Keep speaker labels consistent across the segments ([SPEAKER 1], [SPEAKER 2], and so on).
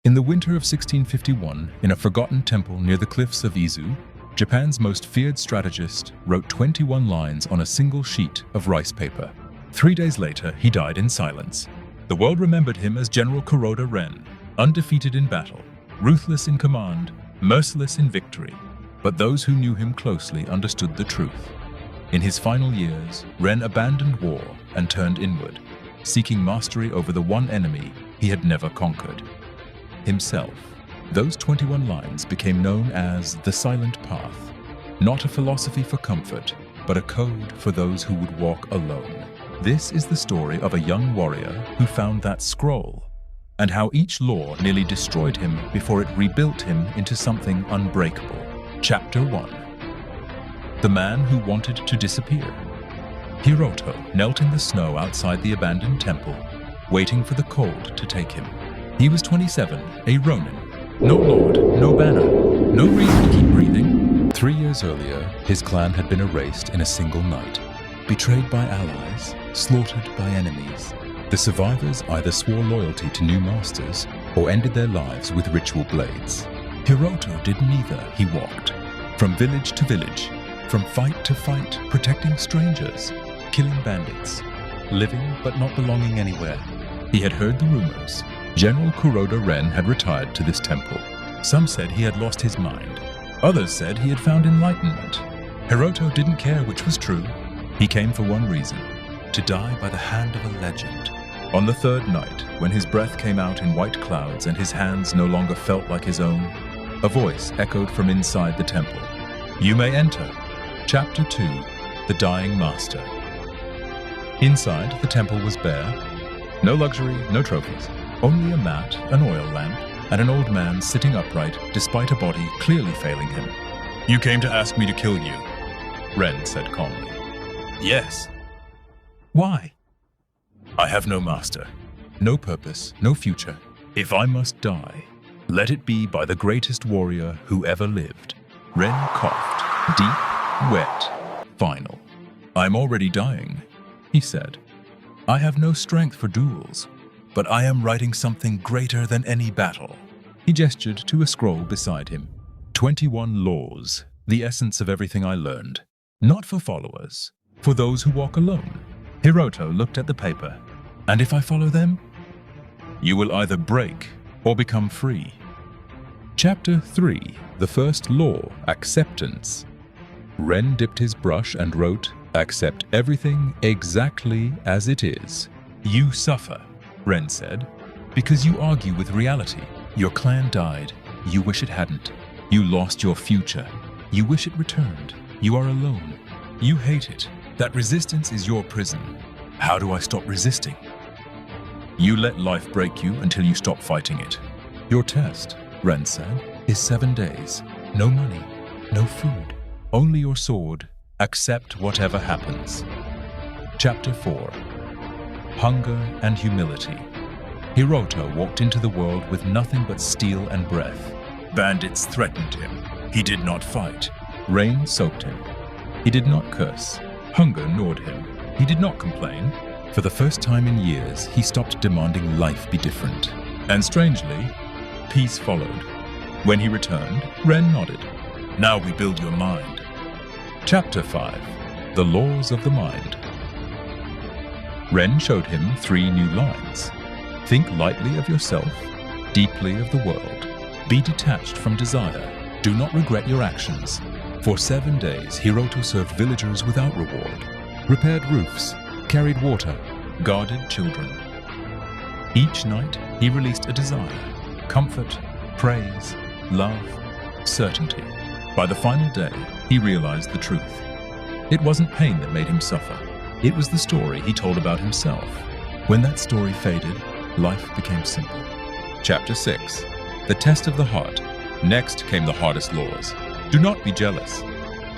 [SPEAKER 1] In the winter of 1651, in a forgotten temple near the cliffs of Izu, Japan's most feared strategist wrote 21 lines on a single sheet of rice paper. 3 days later, he died in silence. The world remembered him as General Kuroda Ren, undefeated in battle, ruthless in command, merciless in victory. But those who knew him closely understood the truth. In his final years, Ren abandoned war and turned inward, seeking mastery over the one enemy he had never conquered: himself. Those 21 lines became known as the Silent Path, not a philosophy for comfort, but a code for those who would walk alone. This is the story of a young warrior who found that scroll, and how each law nearly destroyed him before it rebuilt him into something unbreakable. Chapter 1. The Man Who Wanted to Disappear. Hiroto knelt in the snow outside the abandoned temple, waiting for the cold to take him. He was 27, a Ronin. No lord, no banner, no reason to keep breathing. 3 years earlier, his clan had been erased in a single night. Betrayed by allies, slaughtered by enemies. The survivors either swore loyalty to new masters or ended their lives with ritual blades. Hiroto did neither. He walked from village to village, from fight to fight, protecting strangers, killing bandits, living but not belonging anywhere. He had heard the rumors. General Kuroda Ren had retired to this temple. Some said he had lost his mind. Others said he had found enlightenment. Hiroto didn't care which was true. He came for one reason: to die by the hand of a legend. On the third night, when his breath came out in white clouds and his hands no longer felt like his own, a voice echoed from inside the temple. You may enter. Chapter 2. The Dying Master. Inside, the temple was bare. No luxury, no trophies. Only a mat, an oil lamp, and an old man sitting upright despite a body clearly failing him. You came to ask me to kill you, Ren said calmly. Yes. Why? I have no master, no purpose, no future. If I must die, let it be by the greatest warrior who ever lived. Ren coughed, deep, wet, final. I'm already dying, he said. I have no strength for duels, but I am writing something greater than any battle. He gestured to a scroll beside him. 21 laws, the essence of everything I learned. Not for followers, for those who walk alone. Hiroto looked at the paper. And if I follow them? You will either break or become free. Chapter 3. The first law, acceptance. Ren dipped his brush and wrote, accept everything exactly as it is. You suffer, Ren said, because you argue with reality. Your clan died. You wish it hadn't. You lost your future. You wish it returned. You are alone. You hate it. That resistance is your prison. How do I stop resisting? You let life break you until you stop fighting it. Your test, Ren said, is 7 days. No money, no food, only your sword. Accept whatever happens. Chapter 4. Hunger and Humility. Hiroto walked into the world with nothing but steel and breath. Bandits threatened him. He did not fight. Rain soaked him. He did not curse. Hunger gnawed him. He did not complain. For the first time in years, he stopped demanding life be different. And strangely, peace followed. When he returned, Ren nodded. Now we build your mind. Chapter 5. The Laws of the Mind. Ren showed him 3 new lines. Think lightly of yourself, deeply of the world. Be detached from desire. Do not regret your actions. For 7 days, Hiroto served villagers without reward, repaired roofs, carried water, guarded children. Each night, he released a desire: comfort, praise, love, certainty. By the final day, he realized the truth. It wasn't pain that made him suffer. It was the story he told about himself. When that story faded, life became simple. Chapter 6. The Test of the Heart. Next came the hardest laws. Do not be jealous.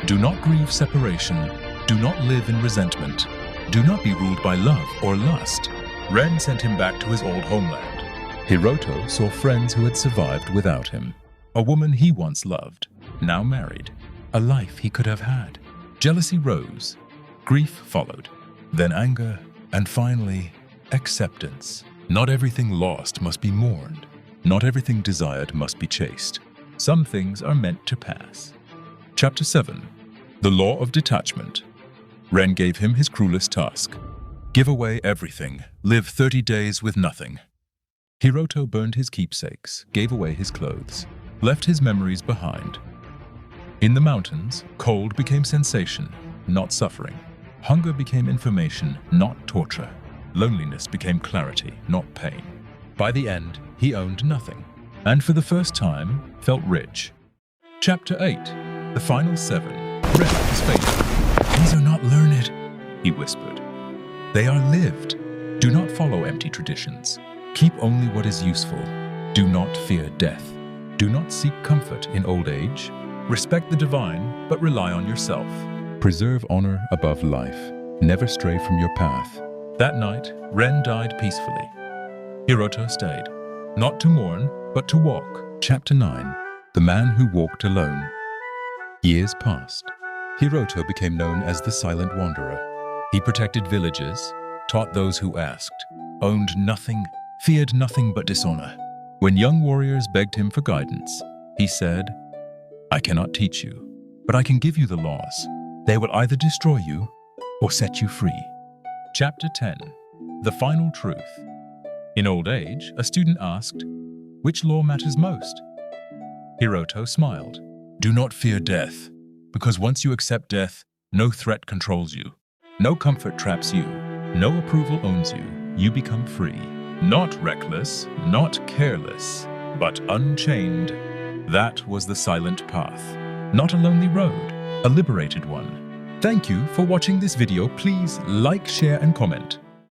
[SPEAKER 1] Do not grieve separation. Do not live in resentment. Do not be ruled by love or lust. Ren sent him back to his old homeland. Hiroto saw friends who had survived without him. A woman he once loved, now married. A life he could have had. Jealousy rose. Grief followed. Then anger, and finally, acceptance. Not everything lost must be mourned. Not everything desired must be chased. Some things are meant to pass. Chapter 7. The Law of Detachment. Ren gave him his cruelest task. Give away everything. Live 30 days with nothing. Hiroto burned his keepsakes, gave away his clothes, left his memories behind. In the mountains, cold became sensation, not suffering. Hunger became information, not torture. Loneliness became clarity, not pain. By the end, he owned nothing, and for the first time, felt rich. Chapter 8. The Final 7. Ren was faithful. These are not learned, he whispered. They are lived. Do not follow empty traditions. Keep only what is useful. Do not fear death. Do not seek comfort in old age. Respect the divine, but rely on yourself. Preserve honor above life. Never stray from your path. That night, Ren died peacefully. Hiroto stayed, not to mourn, but to walk. Chapter 9. The Man Who Walked Alone. Years passed. Hiroto became known as the Silent Wanderer. He protected villages, taught those who asked, owned nothing, feared nothing but dishonor. When young warriors begged him for guidance, he said, I cannot teach you, but I can give you the laws. They will either destroy you or set you free. Chapter 10. The Final Truth. In old age, a student asked, which law matters most? Hiroto smiled. Do not fear death, because once you accept death, no threat controls you. No comfort traps you. No approval owns you. You become free. Not reckless, not careless, but unchained. That was the silent path. Not a lonely road, a liberated one. Thank you for watching this video. Please like, share, and comment.